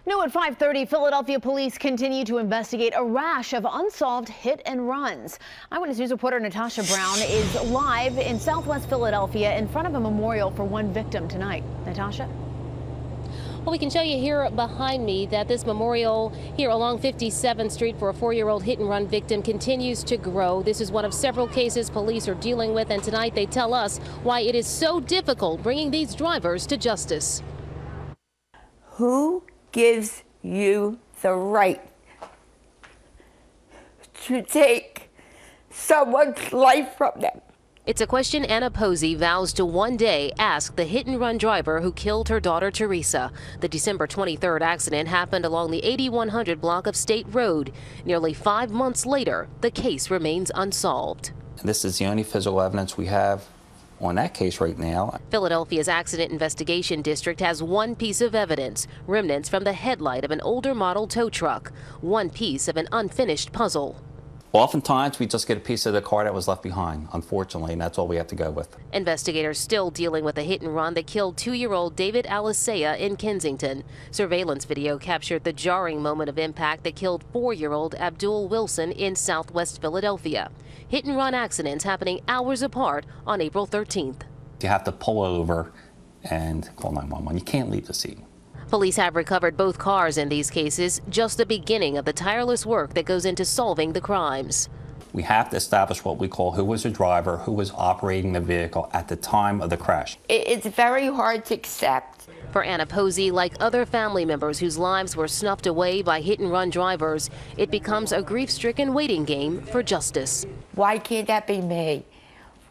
New at 5:30, Philadelphia police continue to investigate a rash of unsolved hit and runs. Eyewitness News reporter Natasha Brown is live in Southwest Philadelphia in front of a memorial for one victim tonight. Natasha? Well, we can show you here behind me that this memorial here along 57th Street for a 4-year-old hit and run victim continues to grow. This is one of several cases police are dealing with, and tonight they tell us why it is so difficult bringing these drivers to justice. Who gives you the right to take someone's life from them? It's a question Anna Posey vows to one day ask the hit-and-run driver who killed her daughter Teresa. The December 23rd accident happened along the 8100 block of State Road. Nearly 5 months later, the case remains unsolved. This is the only physical evidence we have on that case right now. Philadelphia's Accident Investigation District has one piece of evidence, remnants from the headlight of an older model tow truck, one piece of an unfinished puzzle. Oftentimes, we just get a piece of the car that was left behind, unfortunately, and that's all we have to go with. Investigators still dealing with a hit-and-run that killed 2-year-old David Alisea in Kensington. Surveillance video captured the jarring moment of impact that killed 4-year-old Abdul Wilson in Southwest Philadelphia. Hit-and-run accidents happening hours apart on April 13th. You have to pull over and call 911. You can't leave the scene. Police have recovered both cars in these cases, just the beginning of the tireless work that goes into solving the crimes. We have to establish what we call who was the driver, who was operating the vehicle at the time of the crash. It's very hard to accept. For Anna Posey, like other family members whose lives were snuffed away by hit-and-run drivers, it becomes a grief-stricken waiting game for justice. Why can't that be me?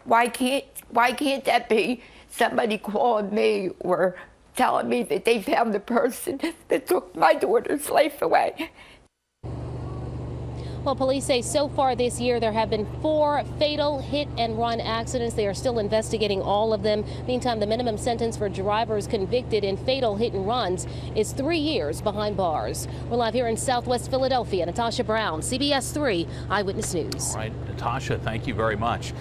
Why can't that be somebody calling me or telling me that they found the person that took my daughter's life away? Well, police say so far this year there have been 4 fatal hit-and-run accidents. They are still investigating all of them. Meantime, the minimum sentence for drivers convicted in fatal hit-and-runs is 3 years behind bars. We're live here in Southwest Philadelphia. Natasha Brown, CBS 3 Eyewitness News. All right, Natasha, thank you very much.